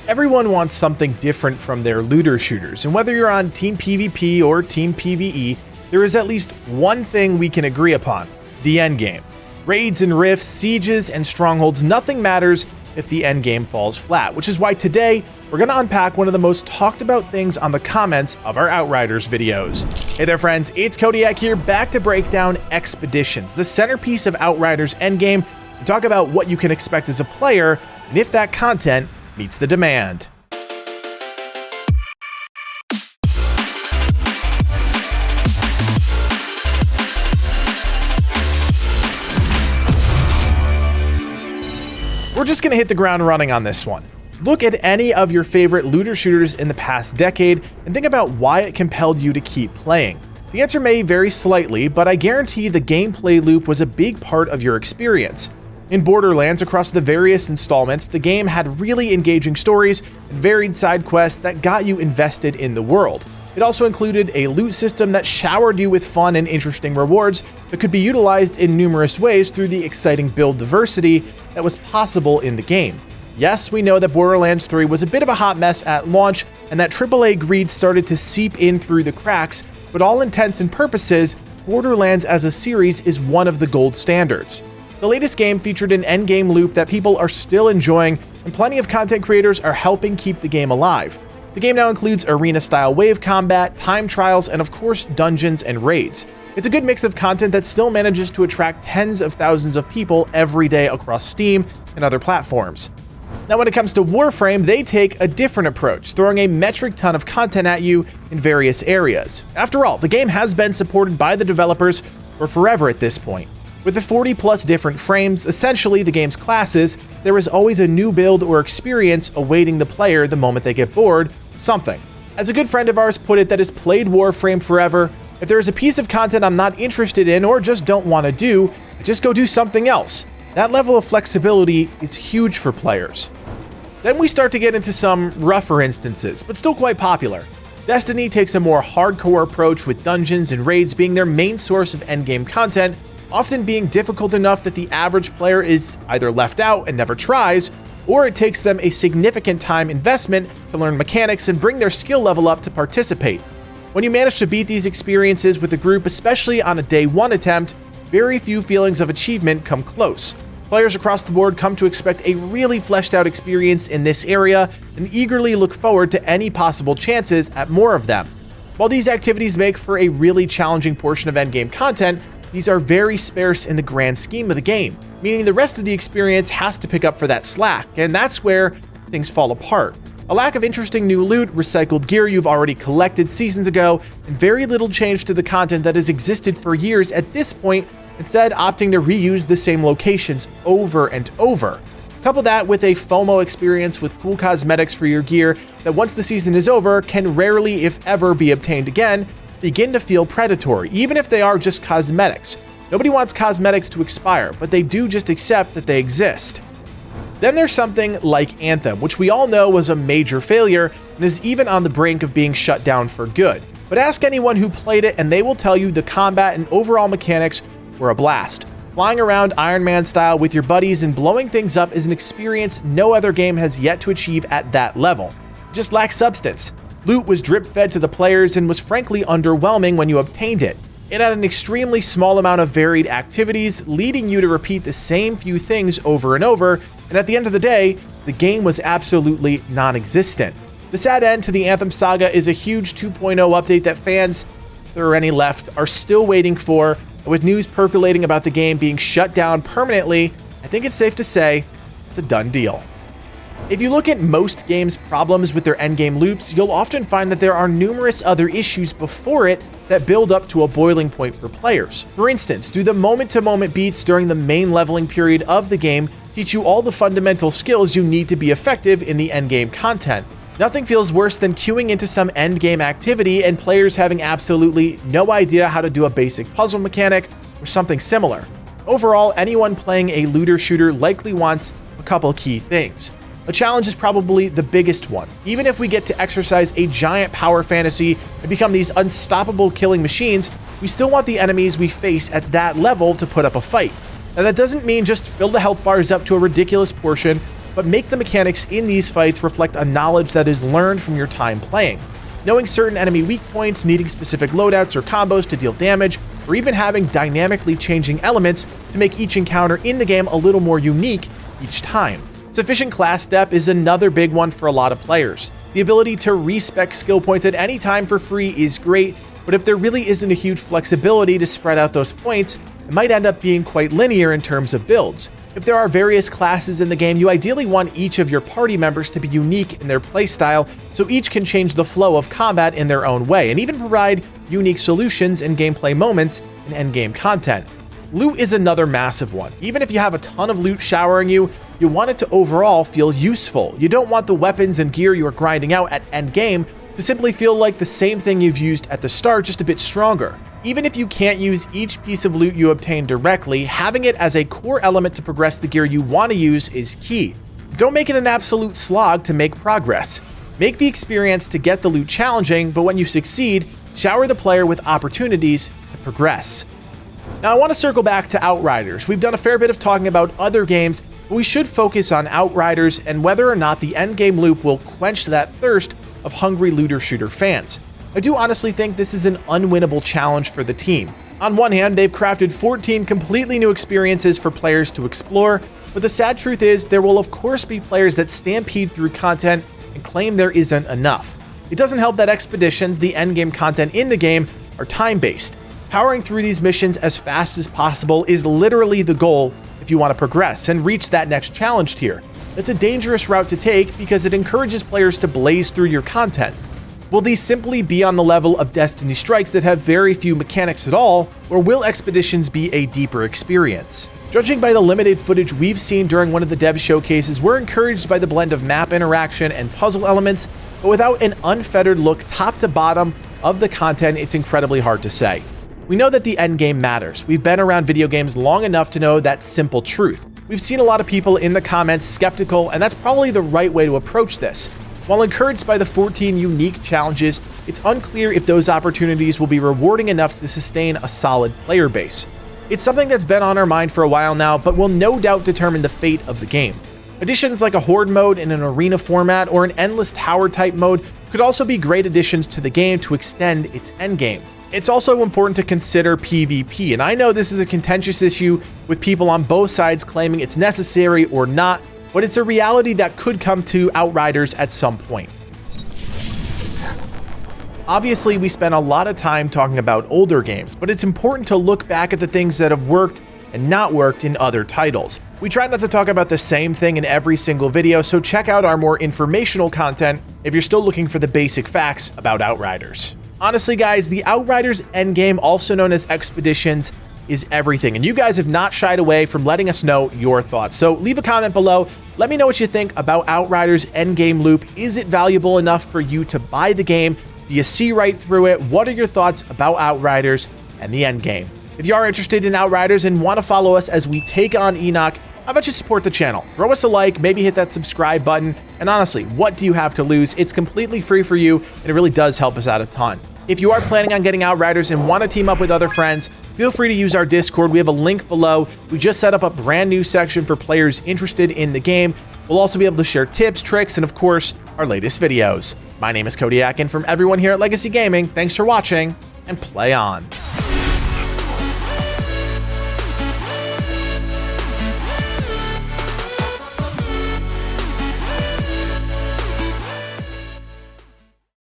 Everyone wants something different from their looter shooters, and whether you're on Team PvP or Team PvE, there is at least one thing we can agree upon: the endgame. Raids and rifts, sieges, and strongholds, nothing matters if the endgame falls flat, which is why today we're going to unpack one of the most talked about things on the comments of our Outriders videos. Hey there friends, it's Kodiak here, back to break down Expeditions, the centerpiece of Outriders Endgame, and talk about what you can expect as a player, and if that content meets the demand. We're just gonna hit the ground running on this one. Look at any of your favorite looter shooters in the past decade and think about why it compelled you to keep playing. The answer may vary slightly, but I guarantee the gameplay loop was a big part of your experience. In Borderlands, across the various installments, the game had really engaging stories and varied side quests that got you invested in the world. It also included a loot system that showered you with fun and interesting rewards that could be utilized in numerous ways through the exciting build diversity that was possible in the game. Yes, we know that Borderlands 3 was a bit of a hot mess at launch, and that AAA greed started to seep in through the cracks, but all intents and purposes, Borderlands as a series is one of the gold standards. The latest game featured an endgame loop that people are still enjoying, and plenty of content creators are helping keep the game alive. The game now includes arena-style wave combat, time trials, and of course dungeons and raids. It's a good mix of content that still manages to attract tens of thousands of people every day across Steam and other platforms. Now when it comes to Warframe, they take a different approach, throwing a metric ton of content at you in various areas. After all, the game has been supported by the developers for forever at this point. With the 40 plus different frames, essentially the game's classes, there is always a new build or experience awaiting the player the moment they get bored, something. As a good friend of ours put it that has played Warframe forever, if there is a piece of content I'm not interested in or just don't want to do, I just go do something else. That level of flexibility is huge for players. Then we start to get into some rougher instances, but still quite popular. Destiny takes a more hardcore approach, with dungeons and raids being their main source of endgame content, often being difficult enough that the average player is either left out and never tries, or it takes them a significant time investment to learn mechanics and bring their skill level up to participate. When you manage to beat these experiences with a group, especially on a day one attempt, very few feelings of achievement come close. Players across the board come to expect a really fleshed out experience in this area and eagerly look forward to any possible chances at more of them. While these activities make for a really challenging portion of endgame content, these are very sparse in the grand scheme of the game, meaning the rest of the experience has to pick up for that slack, and that's where things fall apart. A lack of interesting new loot, recycled gear you've already collected seasons ago, and very little change to the content that has existed for years at this point, instead opting to reuse the same locations over and over. Couple that with a FOMO experience with cool cosmetics for your gear that once the season is over can rarely if ever be obtained again, begin to feel predatory, even if they are just cosmetics. Nobody wants cosmetics to expire, but they do just accept that they exist. Then there's something like Anthem, which we all know was a major failure and is even on the brink of being shut down for good. But ask anyone who played it and they will tell you the combat and overall mechanics were a blast. Flying around Iron Man style with your buddies and blowing things up is an experience no other game has yet to achieve at that level. It just lacks substance. Loot was drip-fed to the players and was frankly underwhelming when you obtained it. It had an extremely small amount of varied activities, leading you to repeat the same few things over and over, and at the end of the day, the game was absolutely non-existent. The sad end to the Anthem saga is a huge 2.0 update that fans, if there are any left, are still waiting for, and with news percolating about the game being shut down permanently, I think it's safe to say it's a done deal. If you look at most games' problems with their endgame loops, you'll often find that there are numerous other issues before it that build up to a boiling point for players. For instance, do the moment-to-moment beats during the main leveling period of the game teach you all the fundamental skills you need to be effective in the endgame content? Nothing feels worse than queuing into some endgame activity and players having absolutely no idea how to do a basic puzzle mechanic or something similar. Overall, anyone playing a looter shooter likely wants a couple key things. A challenge is probably the biggest one. Even if we get to exercise a giant power fantasy and become these unstoppable killing machines, we still want the enemies we face at that level to put up a fight. Now that doesn't mean just fill the health bars up to a ridiculous portion but make the mechanics in these fights reflect a knowledge that is learned from your time playing. Knowing certain enemy weak points, needing specific loadouts or combos to deal damage, or even having dynamically changing elements to make each encounter in the game a little more unique each time. Sufficient class depth is another big one for a lot of players. The ability to respec skill points at any time for free is great, but if there really isn't a huge flexibility to spread out those points, it might end up being quite linear in terms of builds. If there are various classes in the game, you ideally want each of your party members to be unique in their playstyle, so each can change the flow of combat in their own way, and even provide unique solutions and gameplay moments in endgame content. Loot is another massive one. Even if you have a ton of loot showering you, you want it to overall feel useful. You don't want the weapons and gear you are grinding out at endgame to simply feel like the same thing you've used at the start, just a bit stronger. Even if you can't use each piece of loot you obtain directly, having it as a core element to progress the gear you want to use is key. Don't make it an absolute slog to make progress. Make the experience to get the loot challenging, but when you succeed, shower the player with opportunities to progress. Now I want to circle back to Outriders. We've done a fair bit of talking about other games, but we should focus on Outriders and whether or not the endgame loop will quench that thirst of hungry looter shooter fans. I do honestly think this is an unwinnable challenge for the team. On one hand, they've crafted 14 completely new experiences for players to explore, but the sad truth is there will of course be players that stampede through content and claim there isn't enough. It doesn't help that expeditions, the endgame content in the game, are time-based. Powering through these missions as fast as possible is literally the goal if you want to progress and reach that next challenge tier. That's a dangerous route to take because it encourages players to blaze through your content. Will these simply be on the level of Destiny Strikes that have very few mechanics at all, or will expeditions be a deeper experience? Judging by the limited footage we've seen during one of the dev showcases, we're encouraged by the blend of map interaction and puzzle elements, but without an unfettered look top to bottom of the content, it's incredibly hard to say. We know that the endgame matters. We've been around video games long enough to know that simple truth. We've seen a lot of people in the comments skeptical, and that's probably the right way to approach this. While encouraged by the 14 unique challenges, it's unclear if those opportunities will be rewarding enough to sustain a solid player base. It's something that's been on our mind for a while now, but will no doubt determine the fate of the game. Additions like a horde mode in an arena format or an endless tower type mode could also be great additions to the game to extend its endgame. It's also important to consider PvP, and I know this is a contentious issue with people on both sides claiming it's necessary or not, but it's a reality that could come to Outriders at some point. Obviously, we spent a lot of time talking about older games, but it's important to look back at the things that have worked and not worked in other titles. We try not to talk about the same thing in every single video, so check out our more informational content if you're still looking for the basic facts about Outriders. Honestly, guys, the Outriders Endgame, also known as Expeditions, is everything, and you guys have not shied away from letting us know your thoughts. So leave a comment below. Let me know what you think about Outriders Endgame loop. Is it valuable enough for you to buy the game? Do you see right through it? What are your thoughts about Outriders and the endgame? If you are interested in Outriders and want to follow us as we take on Enoch, how about you support the channel? Throw us a like, maybe hit that subscribe button, and honestly, what do you have to lose? It's completely free for you, and it really does help us out a ton. If you are planning on getting Outriders and want to team up with other friends, feel free to use our Discord. We have a link below. We just set up a brand new section for players interested in the game. We'll also be able to share tips, tricks, and of course, our latest videos. My name is Kodiak, and from everyone here at Legacy Gaming, thanks for watching, and play on.